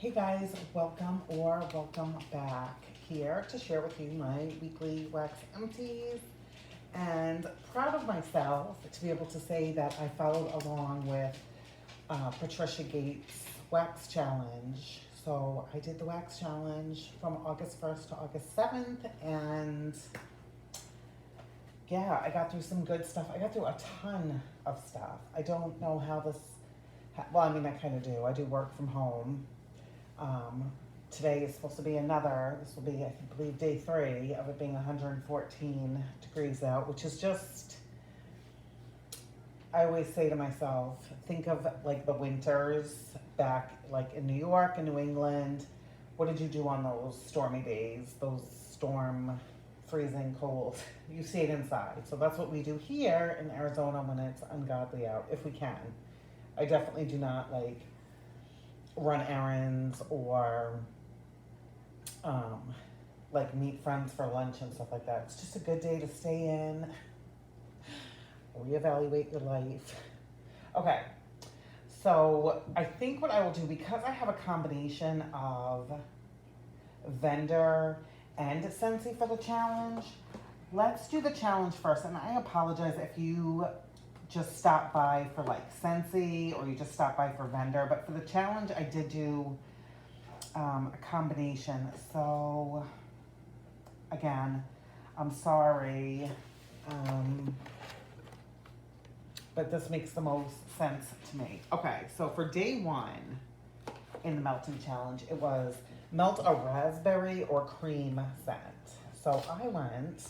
Hey guys, welcome back here to share with you my weekly Wax Empties. And proud of myself to be able to say that I followed along with Patricia Gates' Wax Challenge. So I did the Wax Challenge from August 1st to August 7th, and yeah, I got through some good stuff. I got through a ton of stuff. I don't know how this, well, I mean, I kind of do. I do work from home. Today is supposed to be this will be, I believe, day 3 of it being 114 degrees out, which is just, I always say to myself, think of like the winters back like in New York and New England. What did you do on those stormy days, those storm freezing cold? You stayed inside. So that's what we do here in Arizona when it's ungodly out, if we can. I definitely do not like run errands or like meet friends for lunch and stuff like that. It's just a good day to stay in, reevaluate your life. Okay, so I think what I will do, because I have a combination of vendor and Scentsy for the challenge, let's do the challenge first. And I apologize if you just stop by for like Scentsy or you just stop by for vendor, but for the challenge I did do a combination. So again, I'm sorry, but this makes the most sense to me. Okay, so for day 1 in the melting challenge, it was melt a raspberry or cream scent. So I went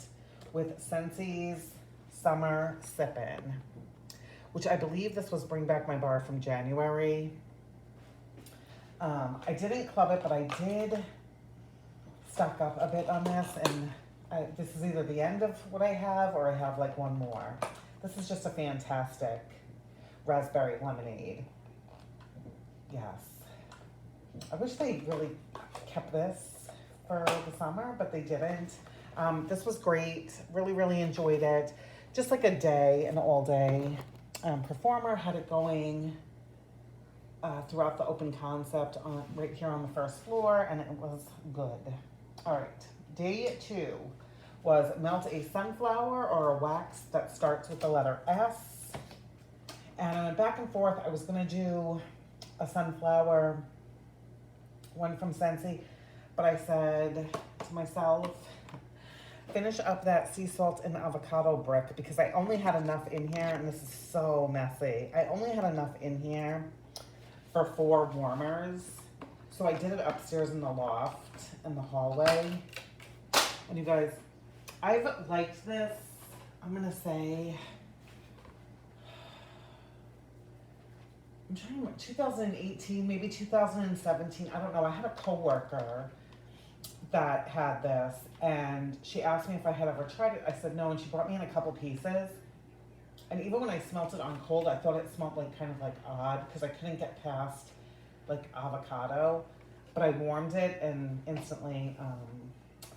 with Scentsy's Summer Sippin', which I believe this was Bring Back My Bar from January. I didn't club it, but I did stock up a bit on this, and this is either the end of what I have or I have like one more. This is just a fantastic raspberry lemonade. Yes. I wish they really kept this for the summer, but they didn't. This was great. Really, really enjoyed it. Just like a day, an all day performer, had it going throughout the open concept right here on the first floor, and it was good. All right, day 2 was melt a sunflower or a wax that starts with the letter S. And I went back and forth. I was gonna do a sunflower one from Scentsy, but I said to myself, finish up that sea salt and avocado brick, because I only had enough in here, and this is so messy. I only had enough in here for 4 warmers. So I did it upstairs in the loft, in the hallway. And you guys, I've liked this, I'm gonna say, I'm trying to remember, 2018, maybe 2017, I don't know. I had a coworker that had this, and she asked me if I had ever tried it. I said no, and she brought me in a couple pieces. And even when I smelt it on cold, I thought it smelled like kind of like odd, because I couldn't get past like avocado. But I warmed it and instantly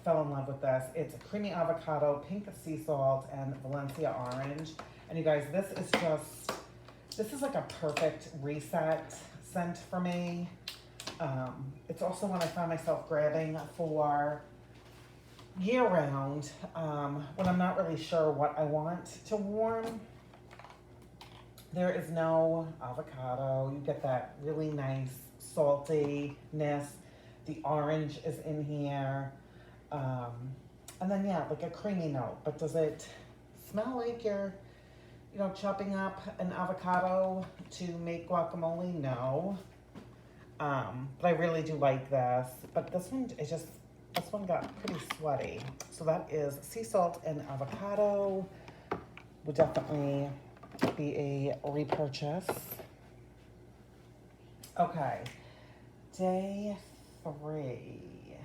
fell in love with this. It's a creamy avocado, pink sea salt, and Valencia orange. And you guys, this is like a perfect reset scent for me. It's also one I find myself grabbing for year-round when I'm not really sure what I want to warm. There is no avocado. You get that really nice saltiness. The orange is in here. And then, yeah, like a creamy note. But does it smell like you're, chopping up an avocado to make guacamole? No. But I really do like this. But this one got pretty sweaty. So that is sea salt and avocado. Would definitely be a repurchase. Okay, day 3.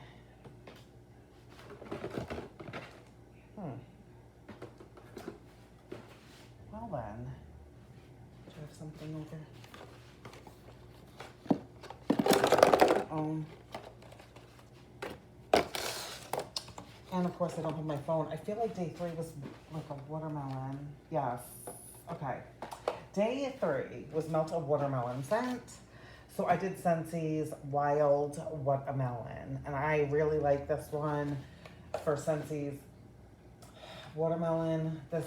Well then, do I have something over? And of course I don't have my phone. I feel like day 3 was like a watermelon. Yes. Okay. Day 3 was melt a watermelon scent. So I did Scentsy's Wild Watermelon, and I really like this one for Scentsy's Watermelon. This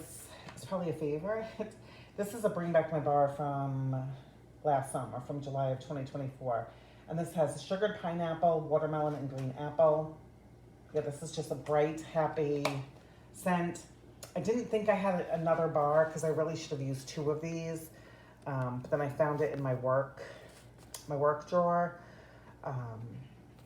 is probably a favorite. This is a Bring Back My Bar from last summer, from July of 2024. And this has sugared pineapple, watermelon, and green apple. Yeah, this is just a bright, happy scent. I didn't think I had another bar because I really should have used 2 of these. But then I found it in my work drawer.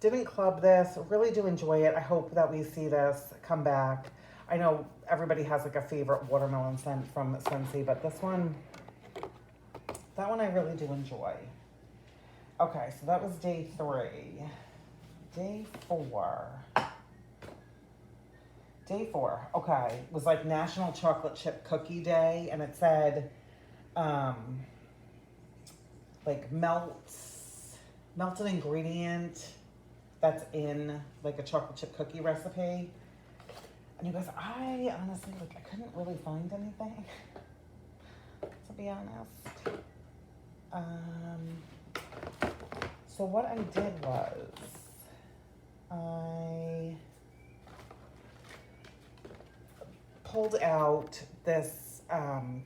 Didn't club this, really do enjoy it. I hope that we see this come back. I know everybody has like a favorite watermelon scent from Scentsy, but this one, that one I really do enjoy. Okay, so that was day 3. Day 4. Day 4, okay, was like National Chocolate Chip Cookie Day, and it said, like melted ingredient that's in like a chocolate chip cookie recipe. And you guys, I honestly, like, I couldn't really find anything, to be honest. So what I did was, I pulled out this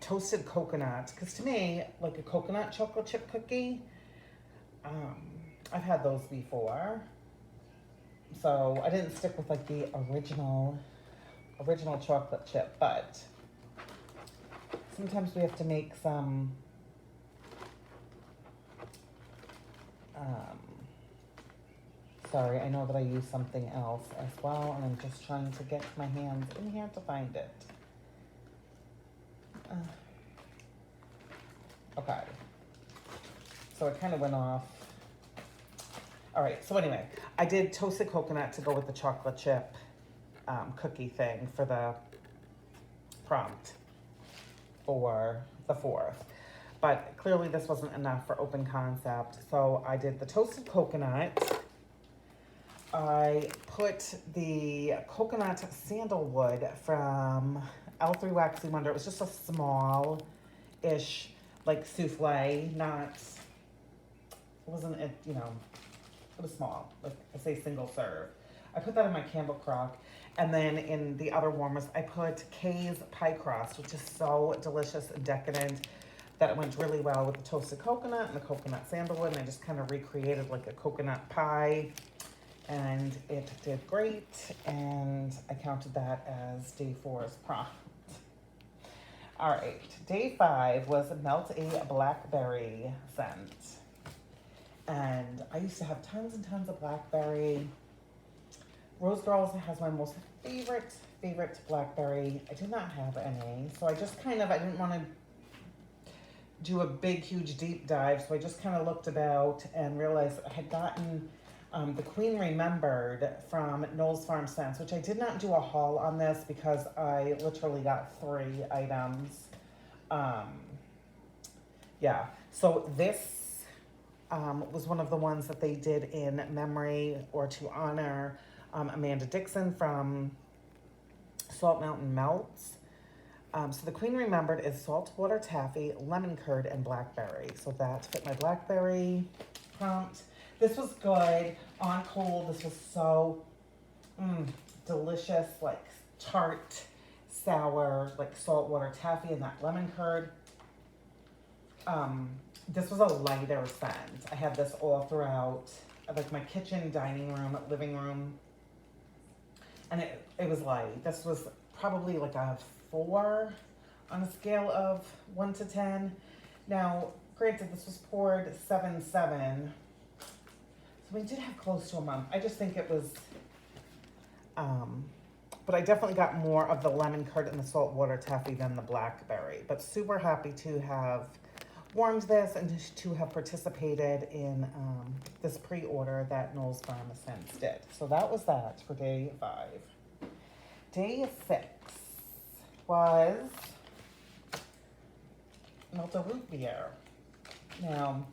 toasted coconut, because to me, like a coconut chocolate chip cookie, I've had those before. So I didn't stick with like the original chocolate chip, but sometimes we have to make some sorry, I know that I use something else as well, and I'm just trying to get my hands in here to find it. Okay, so it kind of went off. All right, so anyway, I did toasted coconut to go with the chocolate chip cookie thing for the prompt for the 4th. But clearly this wasn't enough for open concept, so I did the toasted coconut. I put the coconut sandalwood from L3 Waxy Wonder. It was just a small-ish, like, souffle, not, it wasn't, you know, it was small, like I say, single serve. I put that in my Candle Crock. And then in the other warmers, I put Kay's Pie Crust, which is so delicious and decadent that it went really well with the toasted coconut and the coconut sandalwood. And I just kind of recreated like a coconut pie. And it did great. And I counted that as day 4's prompt. All right, day 5 was Melt a Blackberry scent. And I used to have tons and tons of blackberry. Rose Girls has my most favorite blackberry. I did not have any, so I just kind of, I didn't want to do a big, huge, deep dive, so I just kind of looked about and realized I had gotten the Queen Remembered from Knowles Farm Scents, which I did not do a haul on this because I literally got 3 items. Yeah, so this was one of the ones that they did in memory or to honor Amanda Dixon from Salt Mountain Melts. So the Queen Remembered is saltwater taffy, lemon curd, and blackberry. So that fit my blackberry prompt. This was good on cold. This was so delicious, like tart, sour, like saltwater taffy and that lemon curd. This was a lighter scent. I had this all throughout, like my kitchen, dining room, living room. And it was light. This was probably like a 4 on a scale of 1 to 10. Now, granted, this was poured 7/7. So we did have close to a month. I just think it was, but I definitely got more of the lemon curd and the saltwater taffy than the blackberry. But super happy to have warmed this and to have participated in this pre-order that Knowles Farm Scents did. So that was that for day 5. Day 6 was Melt a Root Beer. Now,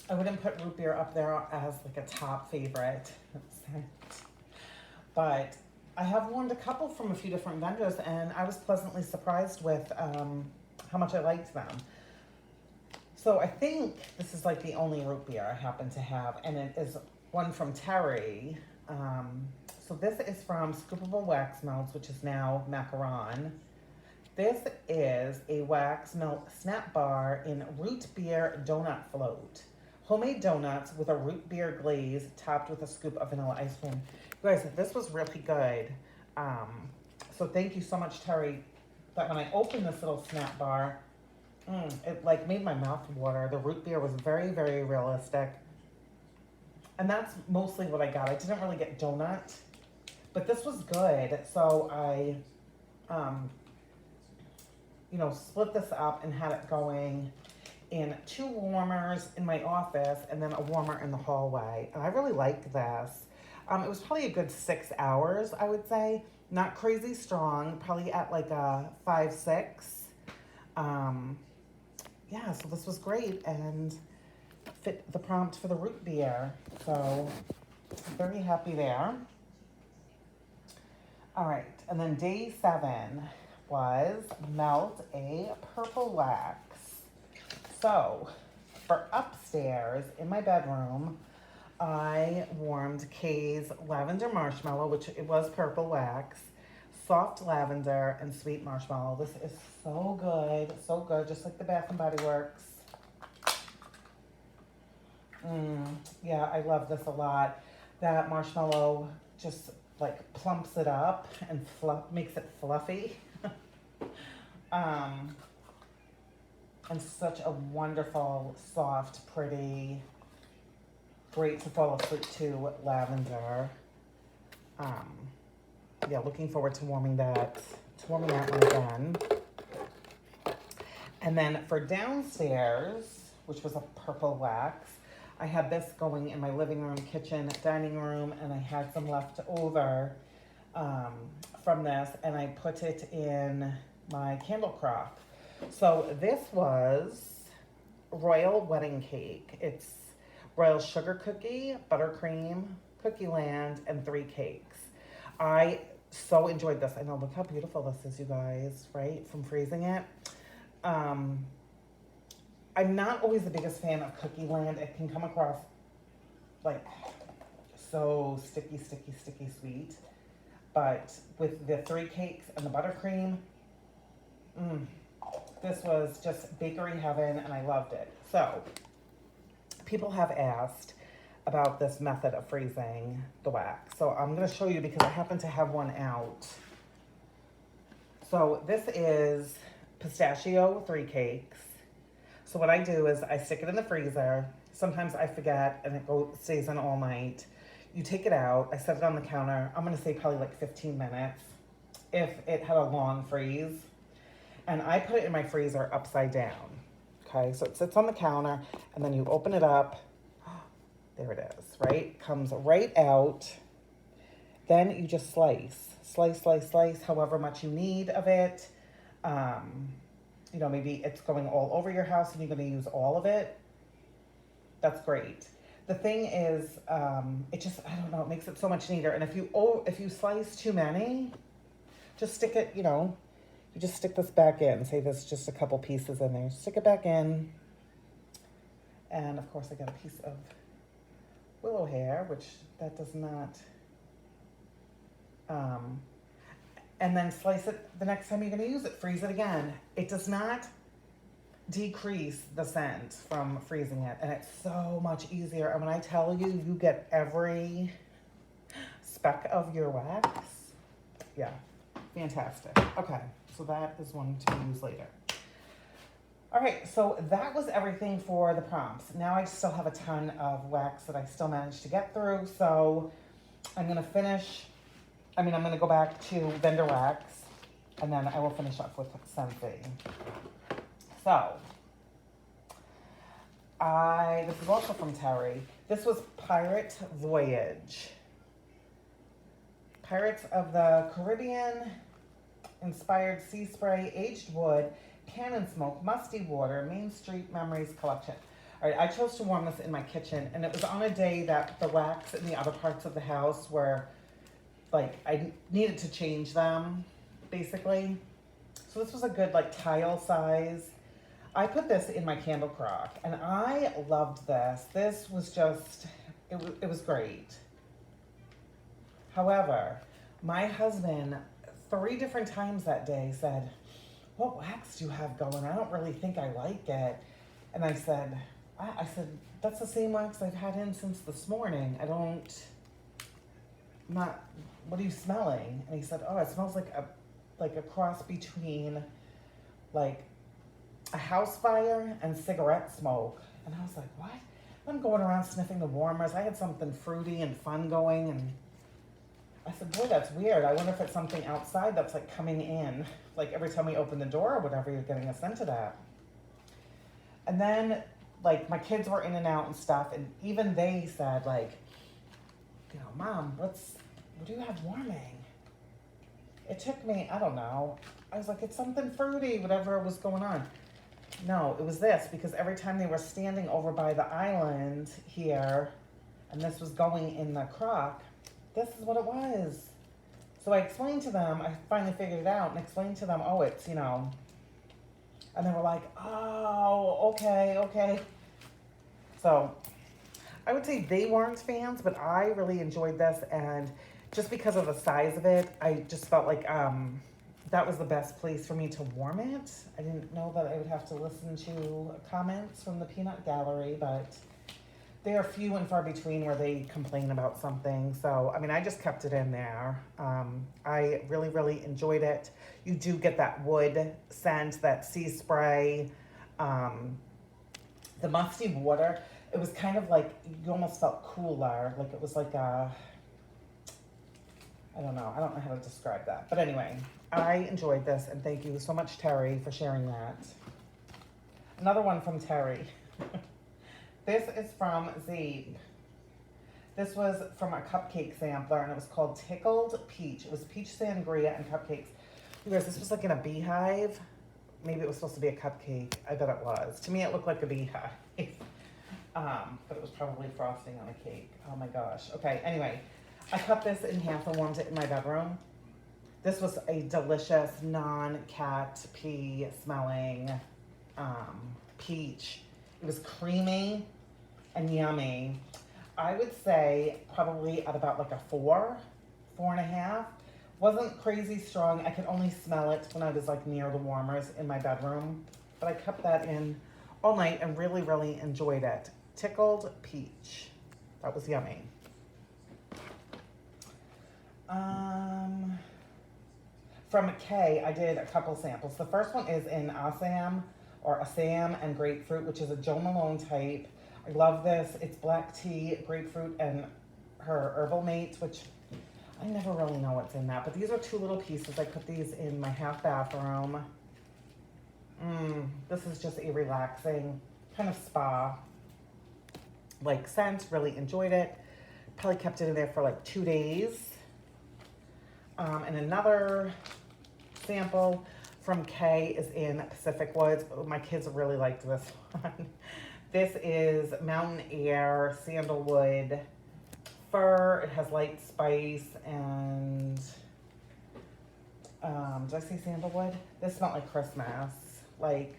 I wouldn't put root beer up there as like a top favorite scent, but I have warmed a couple from a few different vendors and I was pleasantly surprised with how much I liked them. So I think this is like the only root beer I happen to have, and it is one from Terry. So this is from Scoopable Wax Melts, which is now Macaron. This is a wax melt snap bar in root beer donut float. Homemade donuts with a root beer glaze topped with a scoop of vanilla ice cream. You guys, this was really good. So thank you so much, Terry. That when I opened this little snap bar, it like made my mouth water. The root beer was very, very realistic. And that's mostly what I got. I didn't really get donut, but this was good. So I, split this up and had it going in 2 warmers in my office and then a warmer in the hallway. And I really liked this. It was probably a good 6 hours, I would say. Not crazy strong, probably at like a 5, 6. Yeah, so this was great and fit the prompt for the root beer. So I'm very happy there. All right, and then day 7 was melt a purple wax. So for upstairs in my bedroom, I warmed Kay's lavender marshmallow, which it was purple wax, soft lavender, and sweet marshmallow. This is so good, just like the Bath and Body Works. Yeah, I love this a lot. That marshmallow just like plumps it up and makes it fluffy. And such a wonderful, soft, pretty, great to fall asleep to lavender. Yeah, looking forward to warming that one again. And then for downstairs, which was a purple wax, I had this going in my living room, kitchen, dining room, and I had some left over from this, and I put it in my candle crop. So this was Royal Wedding Cake. It's royal sugar cookie, buttercream, cookie land, and 3 cakes. I so enjoyed this. I know, look how beautiful this is, you guys, right? From freezing it. I'm not always the biggest fan of cookie land. It can come across like so sticky sweet. But with the 3 cakes and the buttercream, this was just bakery heaven, and I loved it. So people have asked about this method of freezing the wax. So I'm going to show you because I happen to have one out. So this is pistachio 3 cakes. So what I do is I stick it in the freezer. Sometimes I forget and it stays in all night. You take it out, I set it on the counter. I'm going to say probably like 15 minutes if it had a long freeze. And I put it in my freezer upside down. Okay, so it sits on the counter and then you open it up. There it is, right? Comes right out. Then you just slice, however much you need of it. Maybe it's going all over your house and you're going to use all of it. That's great. The thing is, it just, I don't know, it makes it so much neater. And if you slice too many, just stick it, you just stick this back in. Say there's just a couple pieces in there. Stick it back in. And of course I got a piece of willow hair, which that does not, and then slice it the next time you're going to use it. Freeze it again. It does not decrease the scent from freezing it, and it's so much easier. And when I tell you, you get every speck of your wax. Yeah, fantastic. Okay, so that is one to use later. All right, so that was everything for the prompts. Now I still have a ton of wax that I still managed to get through, so I'm going to go back to vendor wax, and then I will finish up with Scentsy. So, this is also from Terry. This was Pirate Voyage. Pirates of the Caribbean, inspired sea spray, aged wood, cannon smoke, musty water, Main Street Memories collection. All right, I chose to warm this in my kitchen, and it was on a day that the wax in the other parts of the house were, like, I needed to change them, basically. So this was a good, like, tile size. I put this in my candle crock, and I loved this. This was just, it was great. However, my husband, 3 different times that day said, what wax do you have going? I don't really think I like it. And I said, that's the same wax I've had in since this morning. What are you smelling? And he said, oh, it smells like a cross between like a house fire and cigarette smoke. And I was like, what? I'm going around sniffing the warmers. I had something fruity and fun going, and I said, boy, that's weird. I wonder if it's something outside that's like coming in. Like every time we open the door or whatever, you're getting a scent of that. And then like my kids were in and out and stuff, and even they said like, you know, Mom, what do you have warming? It took me, I don't know. I was like, it's something fruity, whatever was going on. No, it was this, because every time they were standing over by the island here, and this was going in the crock, this is what it was. So I explained to them, I finally figured it out and explained to them, oh, it's, you know, and they were like, oh, okay. So I would say they weren't fans, but I really enjoyed this, and just because of the size of it, I just felt like that was the best place for me to warm it. I didn't know that I would have to listen to comments from the peanut gallery, but they are few and far between where they complain about something. So, I mean, I just kept it in there. I really enjoyed it. You do get that wood scent, that sea spray, the musty water. It was kind of like, you almost felt cooler. Like it was like a, I don't know how to describe that. But anyway, I enjoyed this, and thank you so much, Terry, for sharing that. Another one from Terry. This is from Zabe. This was from a cupcake sampler, and it was called Tickled Peach. It was peach sangria and cupcakes. You guys, this was like in a beehive. Maybe it was supposed to be a cupcake. I bet it was. To me, it looked like a beehive. But it was probably frosting on a cake. Oh my gosh. Okay, anyway. I cut this in half and warmed it in my bedroom. This was a delicious non-cat pee smelling peach. It was creamy and yummy. I would say probably at about like a 4.5. Wasn't crazy strong. I could only smell it when I was like near the warmers in my bedroom. But I kept that in all night and really enjoyed it. Tickled peach. That was yummy. From Kay, I did a couple samples. The first one is in Assam and grapefruit, which is a Jo Malone type. I love this. It's black tea, grapefruit, and her herbal mates, which I never really know what's in that. But these are 2 little pieces. I put these in my half bathroom. This is just a relaxing kind of spa like scent. Really enjoyed it. Probably kept it in there for like 2 days. And another sample from Kay is in Pacific Woods. Oh, my kids really liked this one. This is Mountain Air Sandalwood Fir. It has light spice and, did I say sandalwood? This smelled like Christmas. Like,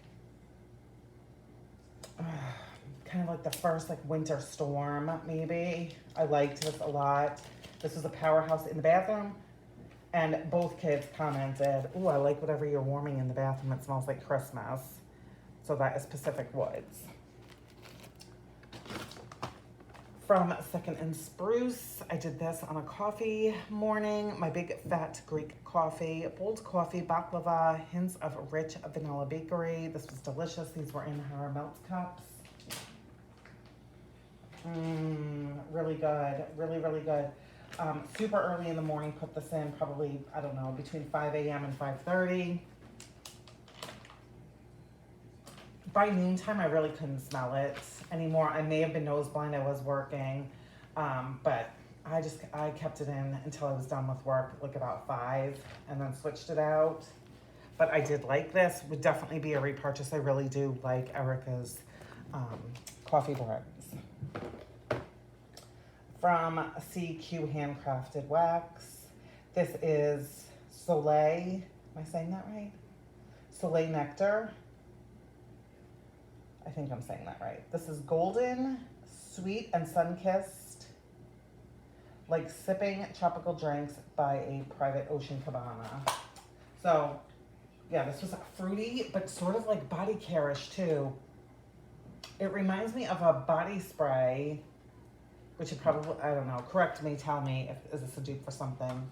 kind of like the first like winter storm, maybe. I liked this a lot. This was a powerhouse in the bathroom. And both kids commented, ooh, I like whatever you're warming in the bathroom. It smells like Christmas. So that is Pacific Woods. From Second and Spruce, I did this on a coffee morning. My big fat Greek coffee, bold coffee, baklava, hints of rich vanilla bakery. This was delicious. These were in her melt cups. Really good, really good. Super early in the morning, put this in probably, I don't know, between 5 a.m. and 5:30. By noontime, I really couldn't smell it anymore. I may have been nose blind, I was working, but I kept it in until I was done with work, like about 5, and then switched it out. But I did like this. Would definitely be a repurchase. I really do like Erica's coffee blends. From CQ Handcrafted Wax. This is Soleil. Am I saying that right? Soleil Nectar. I think I'm saying that right. This is golden, sweet, and sun-kissed, like sipping tropical drinks by a private ocean cabana. So, yeah, this was fruity, but sort of like body care-ish too. It reminds me of a body spray, which you probably, I don't know, correct me, tell me, if, is this a dupe for something?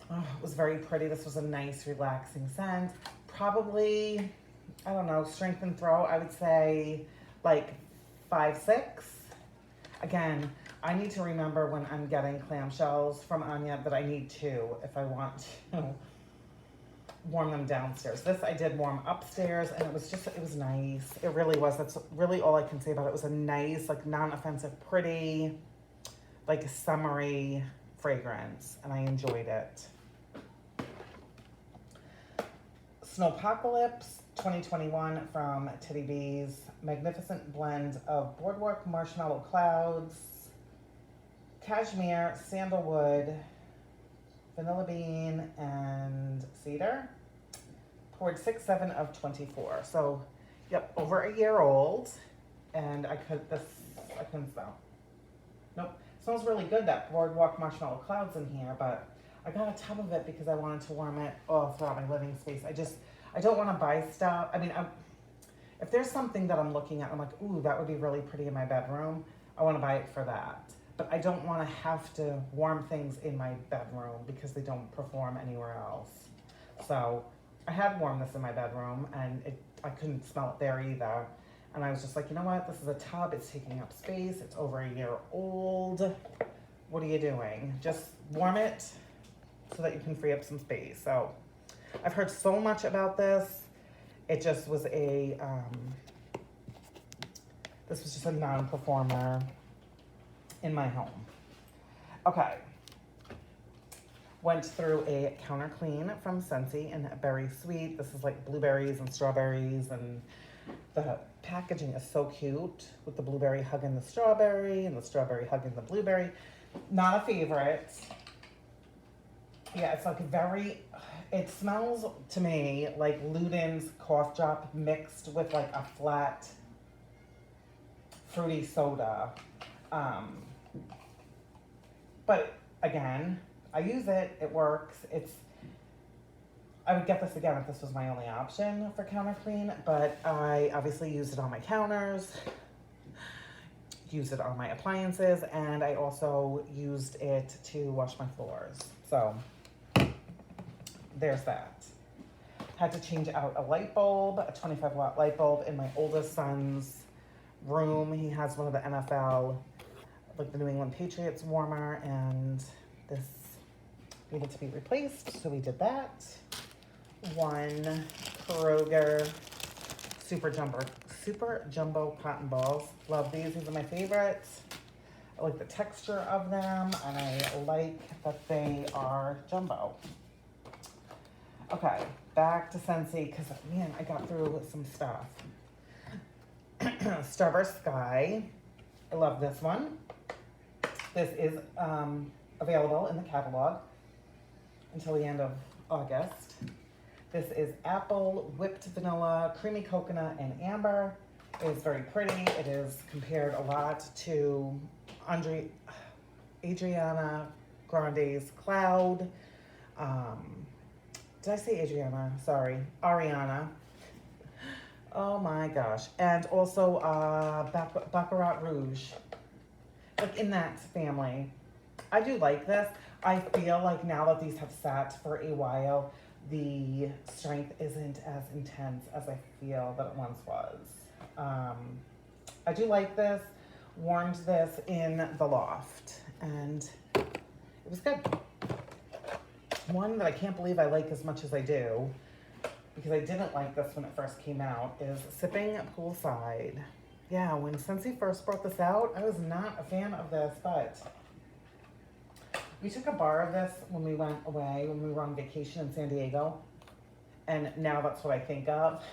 Oh, it was very pretty. This was a nice, relaxing scent. Probably, I don't know, strength and throw, I would say like 5, 6. Again, I need to remember when I'm getting clamshells from Anya that I need 2 if I want to warm them downstairs. This I did warm upstairs, and it was nice. It really was. That's really all I can say about it. It was a nice, like non-offensive, pretty, like summery fragrance, and I enjoyed it. Snowpocalypse 2021 from Teddy B's. Magnificent blend of boardwalk marshmallow clouds, cashmere, sandalwood, vanilla bean, and cedar. Poured 6, 7 of 24. So, yep, over a year old. And I couldn't smell. Nope. Smells really good, that boardwalk marshmallow clouds in here, but I got a tub of it because I wanted to warm it all throughout my living space. I don't want to buy stuff. I mean, if there's something that I'm looking at, I'm like, ooh, that would be really pretty in my bedroom, I want to buy it for that. But I don't want to have to warm things in my bedroom because they don't perform anywhere else. So I had warmed this in my bedroom, and I couldn't smell it there either. And I was just like, you know what? This is a tub. It's taking up space. It's over a year old. What are you doing? Just warm it so that you can free up some space. So I've heard so much about this. It just was this was just a non-performer in my home. Okay. Went through a counter clean from Scentsy and Berry Sweet. This is like blueberries and strawberries, and the packaging is so cute with the blueberry hugging the strawberry and the strawberry hugging the blueberry. Not a favorite. Yeah, it's like it smells to me like Luden's cough drop mixed with like a flat fruity soda. But again, I use it, it works. I would get this again if this was my only option for counter clean, but I obviously used it on my counters, used it on my appliances, and I also used it to wash my floors. So there's that. Had to change out a light bulb, a 25-watt light bulb in my oldest son's room. He has one of the NFL, like the New England Patriots warmer, and this needed to be replaced, so we did that. One Kroger Super Jumbo cotton balls. Love these. These are my favorites. I like the texture of them, and I like that they are jumbo. Okay, back to Scentsy, because, man, I got through some stuff. Starburst Sky. I love this one. This is available in the catalog until the end of August. This is apple, whipped vanilla, creamy coconut, and amber. It is very pretty. It is compared a lot to Adriana Grande's Cloud. Did I say Adriana? Sorry, Ariana. Oh my gosh. And also Baccarat Rouge. Like in that family. I do like this. I feel like now that these have sat for a while, the strength isn't as intense as I feel that it once was. I do like this. Warmed this in the loft, and it was good. One that I can't believe I like as much as I do, because I didn't like this when it first came out, is Sipping Poolside. Yeah, when Scentsy first brought this out, I was not a fan of this, but we took a bar of this when we went away, when we were on vacation in San Diego, and now that's what I think of.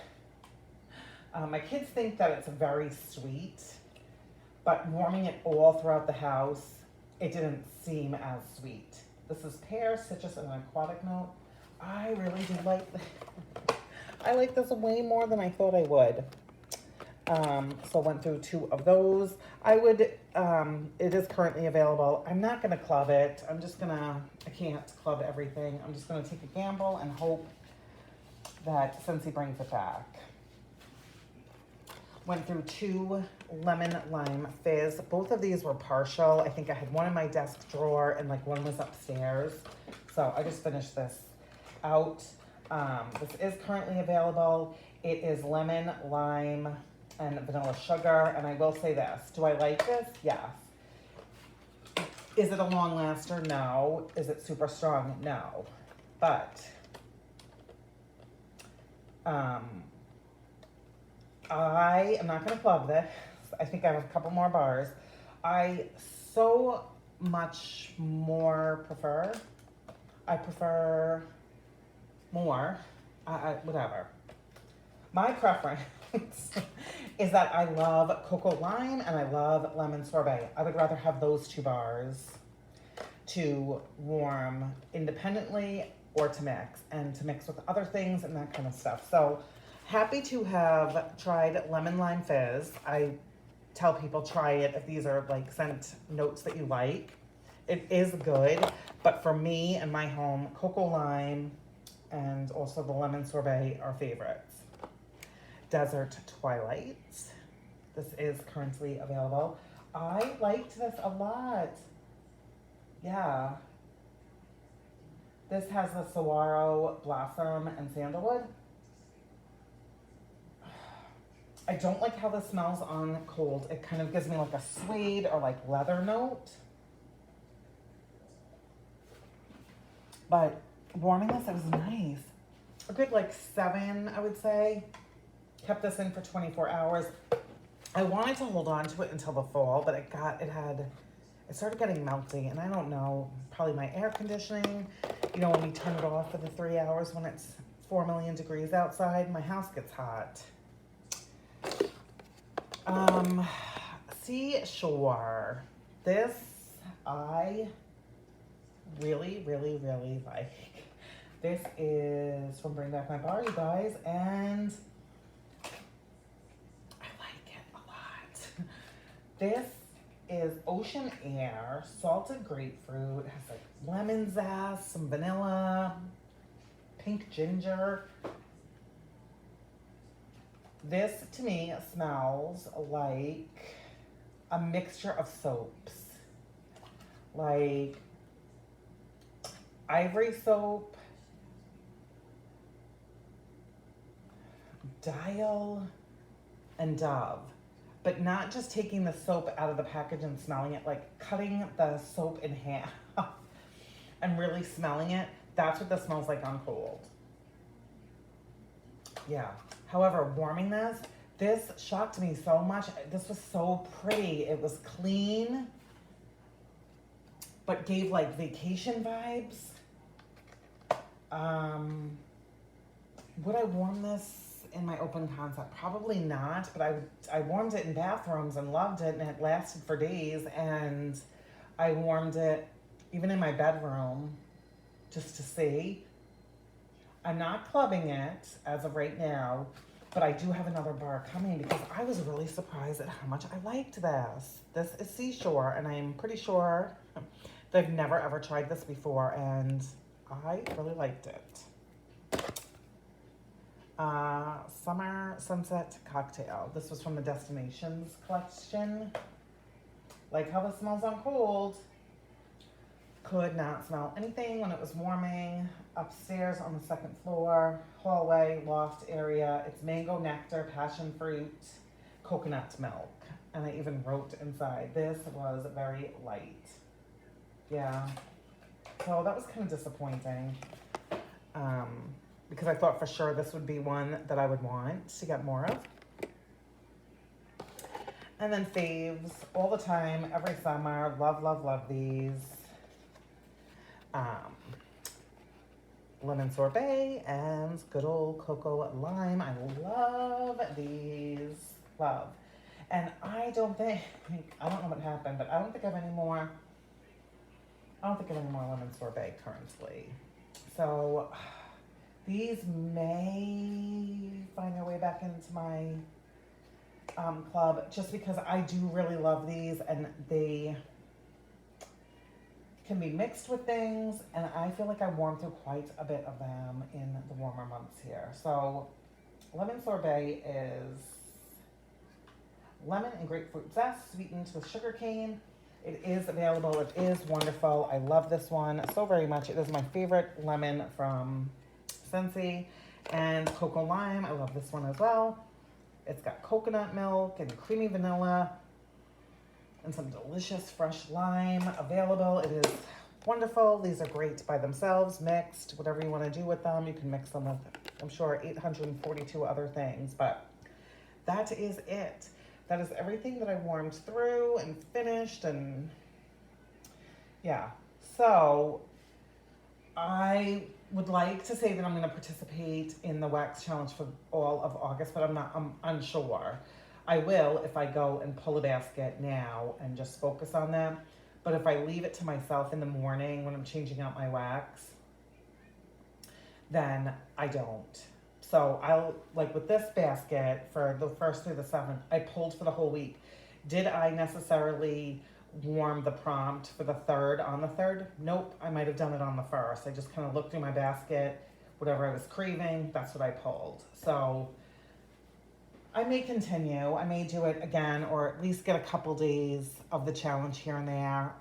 My kids think that it's very sweet, but warming it all throughout the house, it didn't seem as sweet. This is pear, citrus, and an aquatic note. I really do like I like this way more than I thought I would. So went through 2 of those. It is currently available. I'm not gonna club it. I can't club everything. I'm just gonna take a gamble and hope that Scentsy brings it back. Went through 2 lemon lime fizz. Both of these were partial. I think I had one in my desk drawer and like one was upstairs. So I just finished this out. This is currently available. It is lemon, lime, and vanilla sugar. And I will say this, do I like this? Yes. Is it a long laster? No. Is it super strong? No. But I am not going to club this. I think I have a couple more bars. I so much more prefer. I prefer more. Whatever. My preference is that I love cocoa lime and I love lemon sorbet. I would rather have those 2 bars to warm independently or to mix with other things and that kind of stuff. So happy to have tried lemon lime fizz. I tell people try it if these are like scent notes that you like. It is good, but for me and my home, cocoa lime and also the lemon sorbet are favorites. Desert Twilight. This is currently available. I liked this a lot. Yeah. This has the saguaro, blossom, and sandalwood. I don't like how this smells on cold. It kind of gives me like a suede or like leather note. But warming this, it was nice. A good like 7, I would say. Kept this in for 24 hours. I wanted to hold on to it until the fall, but it started getting melty, and I don't know, probably my air conditioning. You know, when we turn it off for the 3 hours when it's 4 million degrees outside, my house gets hot. Seashore. This I really, really, really like. This is from Bring Back My Bar, you guys, and I like it a lot. This is Ocean Air, salted grapefruit. It has like lemon zest, some vanilla, pink ginger. This to me smells like a mixture of soaps. Like Ivory soap, Dial, and Dove. But not just taking the soap out of the package and smelling it, like cutting the soap in half and really smelling it. That's what this smells like on cold. Yeah. However, warming this shocked me so much. This was so pretty. It was clean, but gave like vacation vibes. Would I warm this in my open concept? Probably not, but I warmed it in bathrooms and loved it, and it lasted for days, and I warmed it even in my bedroom just to see. I'm not clubbing it as of right now, but I do have another bar coming because I was really surprised at how much I liked this. This is Seashore, and I'm pretty sure that I've never ever tried this before, and I really liked it. Summer Sunset Cocktail. This was from the Destinations collection. Like how this smells on cold. Could not smell anything when it was warming. Upstairs on the second floor, hallway, loft area. It's mango nectar, passion fruit, coconut milk. And I even wrote inside, this was very light. Yeah. So that was kind of disappointing. Because I thought for sure this would be one that I would want to get more of. And then faves, all the time, every summer. Love, love, love these. Lemon sorbet and good old cocoa lime. I love these. Love. And I don't know what happened, but I don't think I have any more. I don't think I have any more lemon sorbet currently. So These may find their way back into my club just because I do really love these, and they can be mixed with things, and I feel like I warmed through quite a bit of them in the warmer months here. So lemon sorbet is lemon and grapefruit zest sweetened with sugar cane. It is available. It is wonderful. I love this one so very much. It is my favorite lemon from Scentsy. And cocoa lime. I love this one as well. It's got coconut milk and creamy vanilla and some delicious fresh lime available. It is wonderful. These are great by themselves, mixed, whatever you want to do with them. You can mix them with, I'm sure, 842 other things, but that is it. That is everything that I warmed through and finished, and yeah. So I would like to say that I'm going to participate in the wax challenge for all of August, but I'm unsure. I will if I go and pull a basket now and just focus on them. But if I leave it to myself in the morning when I'm changing out my wax, then I don't. So I'll, like with this basket for the 1st through the 7th, I pulled for the whole week. Did I necessarily warm the prompt for the 3rd on the 3rd? Nope, I might have done it on the 1st. I just kind of looked through my basket, whatever I was craving, that's what I pulled. So I may continue. I may do it again, or at least get a couple days of the challenge here and there.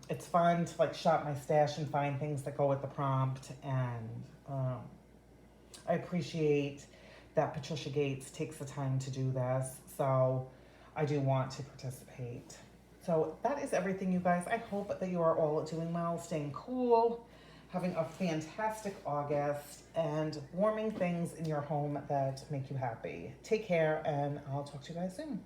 It's fun to like shop my stash and find things that go with the prompt, and I appreciate that Patricia Gates takes the time to do this, so I do want to participate. So that is everything, you guys. I hope that you are all doing well, staying cool, having a fantastic August, and warming things in your home that make you happy. Take care, and I'll talk to you guys soon.